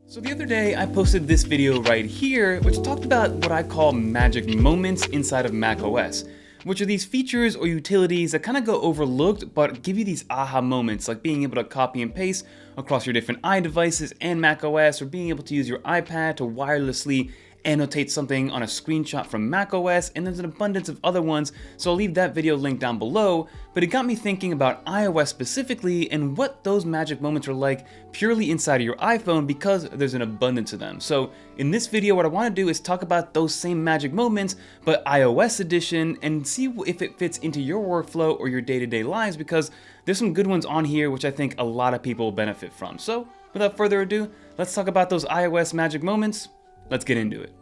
So the other day I posted this video right here which talked about what I call magic moments inside of macOS, which are these features or utilities that kind of go overlooked but give you these aha moments, like being able to copy and paste across your different iDevices and macOS, or being able to use your iPad to wirelessly annotate something on a screenshot from macOS, and there's an abundance of other ones, so I'll leave that video linked down below. But it got me thinking about iOS specifically and what those magic moments are like purely inside of your iPhone, because there's an abundance of them. So in this video, what I want to do is talk about those same magic moments, but iOS edition, and see if it fits into your workflow or your day-to-day lives, because there's some good ones on here which I think a lot of people benefit from. So without further ado, let's talk about those iOS magic moments. Let's get into it.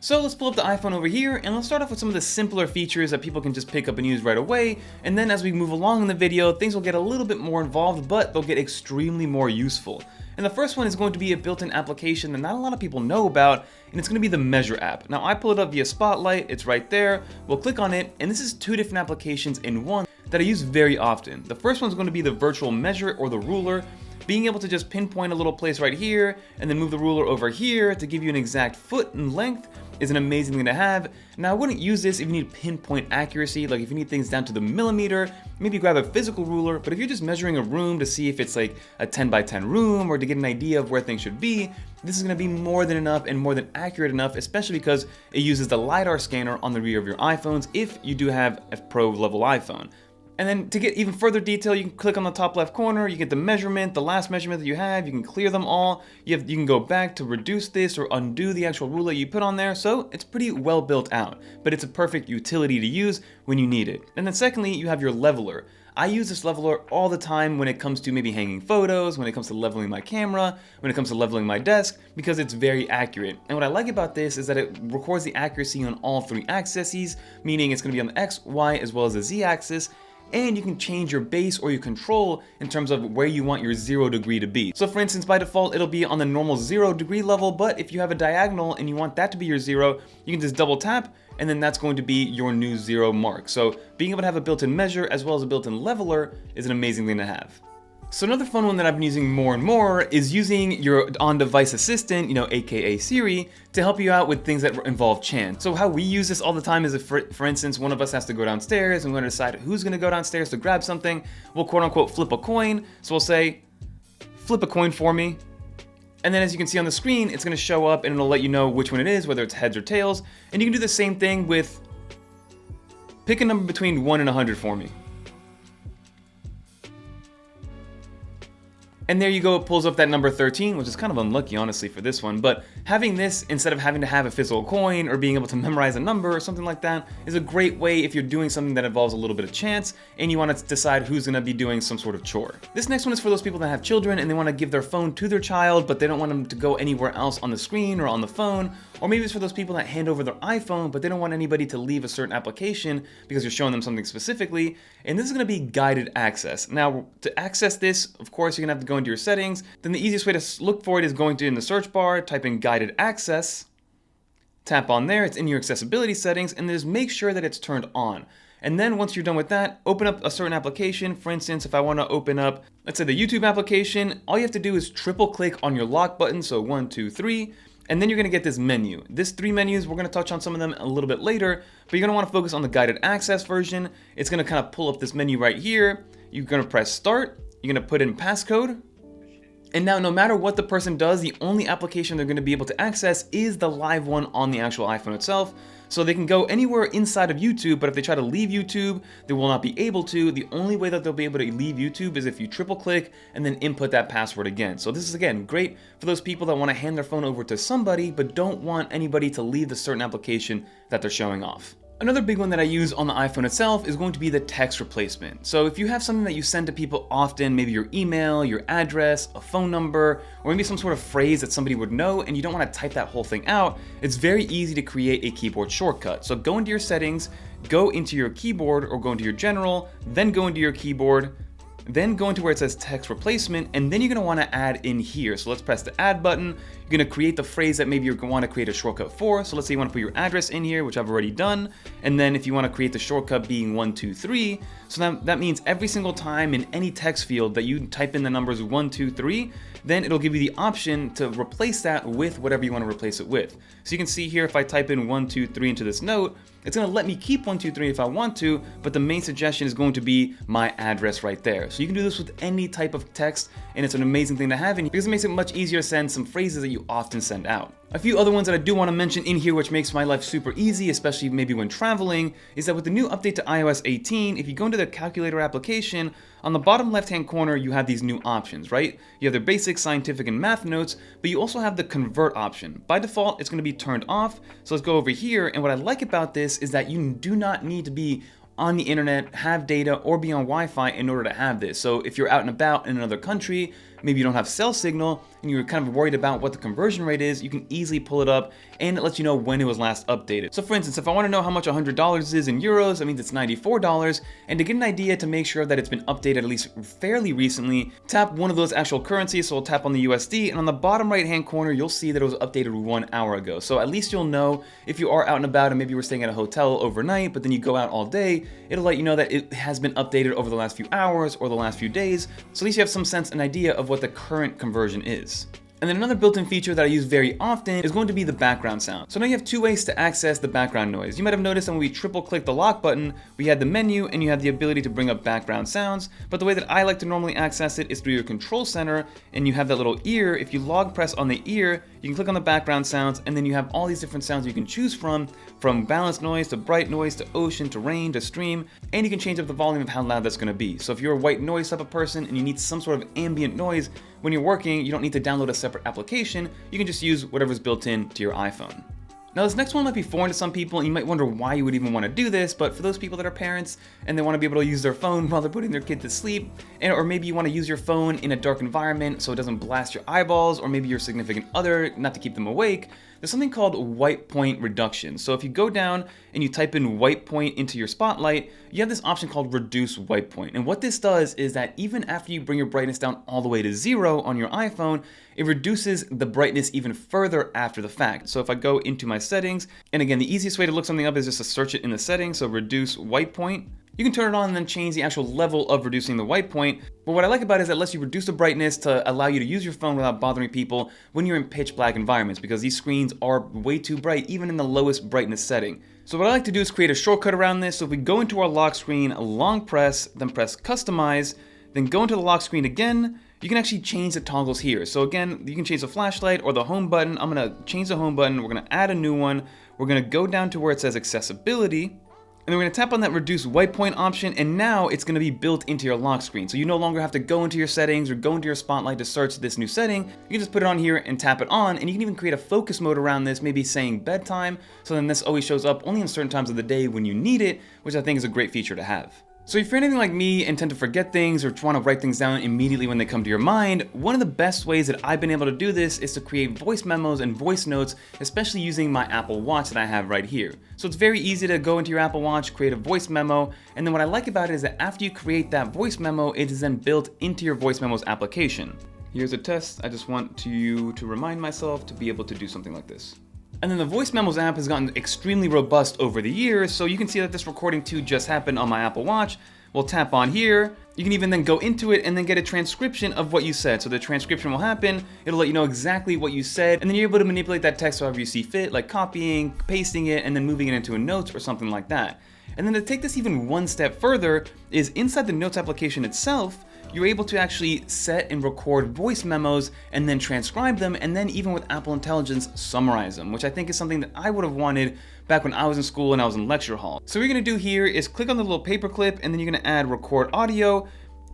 So let's pull up the iPhone over here, and let's start off with some of the simpler features that people can just pick up and use right away, and then as we move along in the video, things will get a little bit more involved, but they'll get extremely more useful. And the first one is going to be a built-in application that not a lot of people know about, and it's going to be the Measure app. Now I pulled it up via Spotlight, it's right there, we'll click on it, and this is two different applications in one that I use very often. The first one's going to be the virtual measure or the ruler. Being able to just pinpoint a little place right here and then move the ruler over here to give you an exact foot in length is an amazing thing to have. Now I wouldn't use this if you need pinpoint accuracy, like if you need things down to the millimeter, maybe grab a physical ruler, but if you're just measuring a room to see if it's like a 10 by 10 room or to get an idea of where things should be, this is going to be more than enough and more than accurate enough, especially because it uses the LiDAR scanner on the rear of your iPhones if you do have a pro level iPhone. And then to get even further detail, you can click on the top left corner, you get the measurement, the last measurement that you have, you can clear them all, you can go back to reduce this or undo the actual ruler you put on there, so it's pretty well built out, but it's a perfect utility to use when you need it. And then secondly, you have your leveler. I use this leveler all the time when it comes to maybe hanging photos, when it comes to leveling my camera, when it comes to leveling my desk, because it's very accurate. And what I like about this is that it records the accuracy on all three axes, meaning it's going to be on the X, Y, as well as the Z axis, and you can change your base or your control in terms of where you want your 0 degree to be. So for instance, by default, it'll be on the normal 0 degree level, but if you have a diagonal and you want that to be your 0, you can just double tap, and then that's going to be your new 0 mark. So being able to have a built-in measure as well as a built-in leveler is an amazing thing to have. So another fun one that I've been using more and more is using your on-device assistant, aka Siri, to help you out with things that involve chance. So how we use this all the time is if, for instance, one of us has to go downstairs and we're gonna decide who's gonna go downstairs to grab something, we'll quote unquote flip a coin. So we'll say, flip a coin for me. And then as you can see on the screen, it's gonna show up and it'll let you know which one it is, whether it's heads or tails. And you can do the same thing with, pick a number between 1 and 100 for me. And there you go, it pulls up that number 13, which is kind of unlucky, honestly, for this one. But having this, instead of having to have a physical coin or being able to memorize a number or something like that, is a great way if you're doing something that involves a little bit of chance and you want to decide who's going to be doing some sort of chore. This next one is for those people that have children and they want to give their phone to their child, but they don't want them to go anywhere else on the screen or on the phone. Or maybe it's for those people that hand over their iPhone, but they don't want anybody to leave a certain application because you're showing them something specifically. And this is going to be guided access. Now, to access this, of course, you're going to have to go into your settings. Then the easiest way to look for it is going to in the search bar, type in guided access, tap on there, it's in your accessibility settings, and just make sure that it's turned on. And then once you're done with that, open up a certain application. For instance, if I want to open up, let's say the YouTube application, all you have to do is triple click on your lock button. So 1, 2, 3. And then you're going to get this menu. This 3 menus, we're going to touch on some of them a little bit later, but you're going to want to focus on the guided access version. It's going to kind of pull up this menu right here. You're going to press start. You're going to put in passcode. And now no matter what the person does, the only application they're going to be able to access is the live one on the actual iPhone itself. So they can go anywhere inside of YouTube, but if they try to leave YouTube, they will not be able to. The only way that they'll be able to leave YouTube is if you triple click and then input that password again. So this is, again, great for those people that want to hand their phone over to somebody, but don't want anybody to leave the certain application that they're showing off. Another big one that I use on the iPhone itself is going to be the text replacement. So if you have something that you send to people often, maybe your email, your address, a phone number, or maybe some sort of phrase that somebody would know and you don't want to type that whole thing out, it's very easy to create a keyboard shortcut. So go into your settings, go into your keyboard or go into your general, then go into your keyboard, then go into where it says text replacement, and then you're going to want to add in here. So let's press the add button. You're going to create the phrase that maybe you're going to want to create a shortcut for. So let's say you want to put your address in here, which I've already done. And then if you want to create the shortcut being 123, so that means every single time in any text field that you type in the numbers 123, then it'll give you the option to replace that with whatever you want to replace it with. So you can see here, if I type in 123 into this note, it's going to let me keep 123 if I want to, but the main suggestion is going to be my address right there. So you can do this with any type of text, and it's an amazing thing to have in here because it makes it much easier to send some phrases that you often send out. A few other ones that I do want to mention in here, which makes my life super easy, especially maybe when traveling, is that with the new update to iOS 18, if you go into the calculator application, on the bottom left-hand corner, you have these new options, right? You have the basic, scientific, and math notes, but you also have the convert option. By default, it's going to be turned off. So let's go over here, and what I like about this is that you do not need to be on the internet, have data, or be on Wi-Fi in order to have this. So if you're out and about in another country, maybe you don't have cell signal, and you're kind of worried about what the conversion rate is, you can easily pull it up, and it lets you know when it was last updated. So for instance, if I want to know how much $100 is in euros, that means it's $94, and to get an idea to make sure that it's been updated at least fairly recently, tap one of those actual currencies, so I'll tap on the USD, and on the bottom right-hand corner, you'll see that it was updated 1 hour ago. So at least you'll know if you are out and about, and maybe you were staying at a hotel overnight, but then you go out all day, it'll let you know that it has been updated over the last few hours or the last few days, so at least you have some sense and idea of what the current conversion is. And then another built-in feature that I use very often is going to be the background sound. So now you have two ways to access the background noise. You might have noticed that when we triple-click the lock button, we had the menu and you have the ability to bring up background sounds, but the way that I like to normally access it is through your control center, and you have that little ear. If you long press on the ear, you can click on the background sounds, and then you have all these different sounds you can choose from balanced noise to bright noise to ocean to rain to stream, and you can change up the volume of how loud that's going to be. So if you're a white noise type of person and you need some sort of ambient noise when you're working, you don't need to download a separate application, you can just use whatever's built in to your iPhone. Now this next one might be foreign to some people, and you might wonder why you would even want to do this, but for those people that are parents and they want to be able to use their phone while they're putting their kid to sleep, or maybe you want to use your phone in a dark environment so it doesn't blast your eyeballs, or maybe your significant other, not to keep them awake, there's something called white point reduction. So if you go down and you type in white point into your spotlight, you have this option called reduce white point. And what this does is that even after you bring your brightness down all the way to 0 on your iPhone, it reduces the brightness even further after the fact. So if I go into my settings, and again, the easiest way to look something up is just to search it in the settings, so reduce white point. You can turn it on and then change the actual level of reducing the white point. But what I like about it is that it lets you reduce the brightness to allow you to use your phone without bothering people when you're in pitch black environments, because these screens are way too bright, even in the lowest brightness setting. So what I like to do is create a shortcut around this. So if we go into our lock screen, long press, then press customize, then go into the lock screen again, you can actually change the toggles here. So again, you can change the flashlight or the home button. I'm gonna change the home button. We're gonna add a new one. We're gonna go down to where it says accessibility. And then we're going to tap on that reduce white point option, and now it's going to be built into your lock screen. So you no longer have to go into your settings or go into your spotlight to search this new setting. You can just put it on here and tap it on, and you can even create a focus mode around this, maybe saying bedtime. So then this always shows up only in certain times of the day when you need it, which I think is a great feature to have. So if you're anything like me and tend to forget things or want to write things down immediately when they come to your mind, one of the best ways that I've been able to do this is to create voice memos and voice notes, especially using my Apple Watch that I have right here. So it's very easy to go into your Apple Watch, create a voice memo, and then what I like about it is that after you create that voice memo, it is then built into your voice memos application. Here's a test. I just want you to remind myself to be able to do something like this. And then the Voice Memos app has gotten extremely robust over the years, so you can see that this recording too just happened on my Apple Watch. We'll tap on here. You can even then go into it and then get a transcription of what you said. So the transcription will happen, it'll let you know exactly what you said, and then you're able to manipulate that text however you see fit, like copying, pasting it, and then moving it into a notes or something like that. And then to take this even one step further is inside the Notes application itself, you're able to actually set and record voice memos and then transcribe them, and then even with Apple Intelligence, summarize them, which I think is something that I would have wanted back when I was in school and I was in lecture hall. So what you're gonna do here is click on the little paperclip, and then you're gonna add record audio,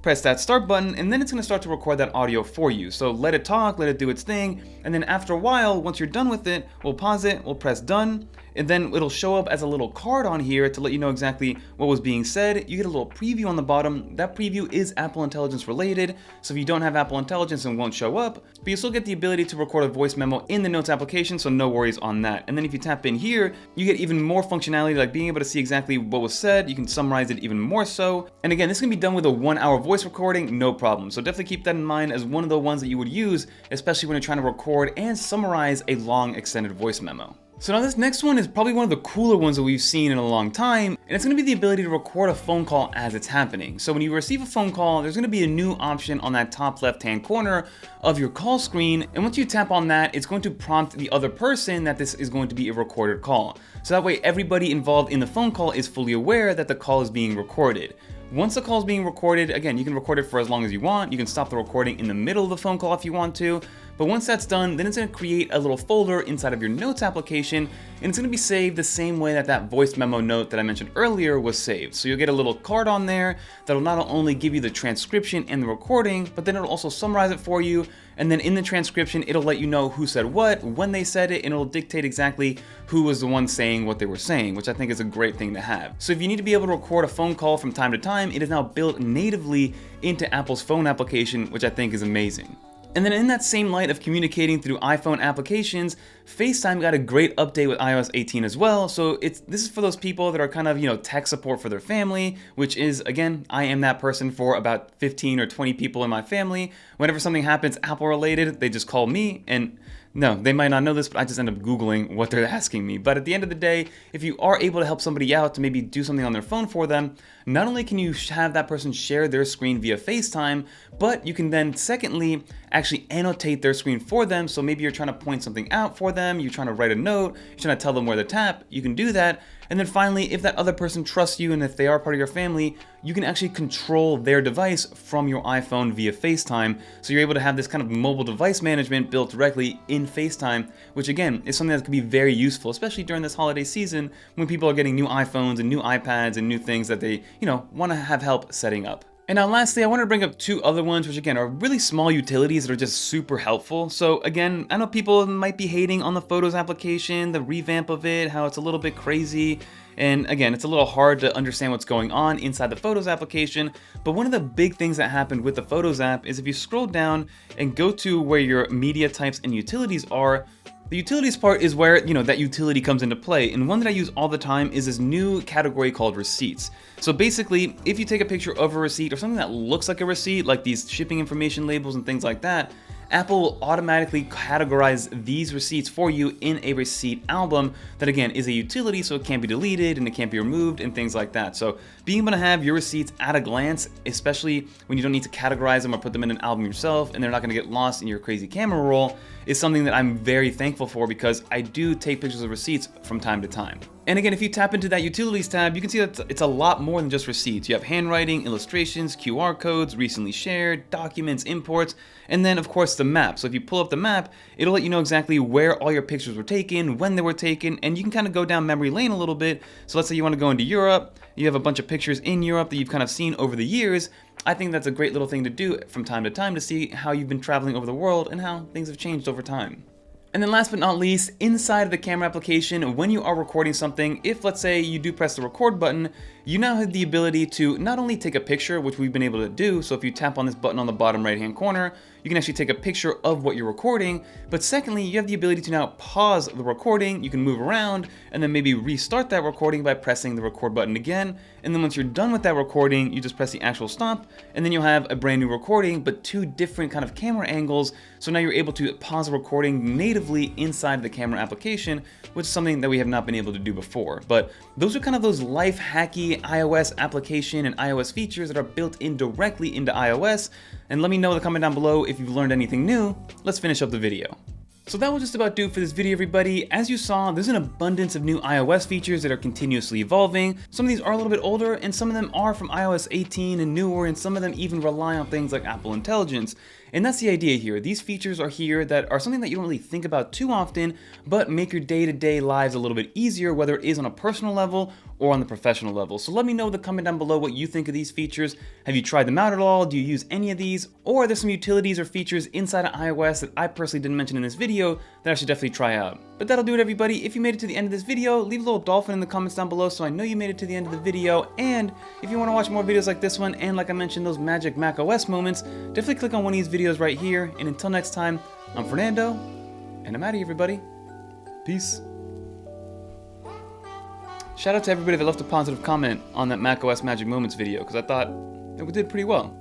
press that start button, and then it's gonna start to record that audio for you. So let it talk, let it do its thing, and then after a while, once you're done with it, we'll pause it, we'll press done, and then it'll show up as a little card on here to let you know exactly what was being said. You get a little preview on the bottom. That preview is Apple Intelligence related, so if you don't have Apple Intelligence, it won't show up, but you still get the ability to record a voice memo in the Notes application, so no worries on that. And then if you tap in here, you get even more functionality, like being able to see exactly what was said. You can summarize it even more so. And again, this can be done with a 1 hour voice voice recording, no problem. So definitely keep that in mind as one of the ones that you would use, especially when you're trying to record and summarize a long extended voice memo. So now this next one is probably one of the cooler ones that we've seen in a long time, and it's going to be the ability to record a phone call as it's happening. So when you receive a phone call, there's going to be a new option on that top left-hand corner of your call screen, and once you tap on that, it's going to prompt the other person that this is going to be a recorded call. So that way everybody involved in the phone call is fully aware that the call is being recorded. Once the call is being recorded, again, you can record it for as long as you want. You can stop the recording in the middle of the phone call if you want to. But once that's done, then it's going to create a little folder inside of your notes application, and it's going to be saved the same way that that voice memo note that I mentioned earlier was saved. So you'll get a little card on there that'll not only give you the transcription and the recording, but then it'll also summarize it for you. And then in the transcription, it'll let you know who said what, when they said it, and it'll dictate exactly who was the one saying what they were saying, which I think is a great thing to have. So if you need to be able to record a phone call from time to time, it is now built natively into Apple's phone application, which I think is amazing. And then in that same light of communicating through iPhone applications, FaceTime got a great update with iOS 18 as well. So this is for those people that are kind of, tech support for their family, which is, again, I am that person for about 15 or 20 people in my family. Whenever something happens Apple related, they just call me, and no, they might not know this, but I just end up Googling what they're asking me. But at the end of the day, if you are able to help somebody out to maybe do something on their phone for them, not only can you have that person share their screen via FaceTime, but you can then, secondly, actually annotate their screen for them. So maybe you're trying to point something out for them, you're trying to write a note, you're trying to tell them where to tap, you can do that. And then finally, if that other person trusts you and if they are part of your family, you can actually control their device from your iPhone via FaceTime. So you're able to have this kind of mobile device management built directly in FaceTime, which again is something that could be very useful, especially during this holiday season when people are getting new iPhones and new iPads and new things that they, want to have help setting up. And now lastly, I want to bring up two other ones, which again are really small utilities that are just super helpful. So again, I know people might be hating on the Photos application, the revamp of it, how it's a little bit crazy. And again, it's a little hard to understand what's going on inside the Photos application. But one of the big things that happened with the Photos app is if you scroll down and go to where your media types and utilities are, the utilities part is where, that utility comes into play, and one that I use all the time is this new category called receipts. So basically, if you take a picture of a receipt or something that looks like a receipt, like these shipping information labels and things like that, Apple will automatically categorize these receipts for you in a receipt album that again is a utility, so it can't be deleted and it can't be removed and things like that. So being able to have your receipts at a glance, especially when you don't need to categorize them or put them in an album yourself and they're not going to get lost in your crazy camera roll, is something that I'm very thankful for because I do take pictures of receipts from time to time. And again, if you tap into that utilities tab, you can see that it's a lot more than just receipts. You have handwriting, illustrations, QR codes, recently shared, documents, imports, and then of course the map. So if you pull up the map, it'll let you know exactly where all your pictures were taken, when they were taken, and you can kind of go down memory lane a little bit. So let's say you want to go into Europe, you have a bunch of pictures in Europe that you've kind of seen over the years. I think that's a great little thing to do from time to time to see how you've been traveling over the world and how things have changed over time. And then last but not least, inside of the camera application, when you are recording something, if let's say you do press the record button, you now have the ability to not only take a picture, which we've been able to do, so if you tap on this button on the bottom right hand corner, you can actually take a picture of what you're recording, but secondly, you have the ability to now pause the recording, you can move around, and then maybe restart that recording by pressing the record button again, and then once you're done with that recording, you just press the actual stop, and then you'll have a brand new recording, but two different kind of camera angles, so now you're able to pause the recording natively inside the camera application, which is something that we have not been able to do before. But those are kind of those life-hacky iOS application and iOS features that are built in directly into iOS, and let me know in the comment down below if you've learned anything new. Let's finish up the video. So that will just about do it for this video, everybody. As you saw, there's an abundance of new iOS features that are continuously evolving. Some of these are a little bit older, and some of them are from iOS 18 and newer, and some of them even rely on things like Apple Intelligence. And that's the idea here. These features are here that are something that you don't really think about too often, but make your day-to-day lives a little bit easier, whether it is on a personal level or on the professional level. So let me know in the comment down below what you think of these features. Have you tried them out at all? Do you use any of these? Or are there some utilities or features inside of iOS that I personally didn't mention in this video that I should definitely try out? But that'll do it, everybody. If you made it to the end of this video, leave a little dolphin in the comments down below so I know you made it to the end of the video. And if you want to watch more videos like this one, and like I mentioned, those magic macOS moments, definitely click on one of these videos right here. And until next time, I'm Fernando, and I'm out of here, everybody. Peace. Shout out to everybody that left a positive comment on that macOS Magic Moments video, because I thought it did pretty well.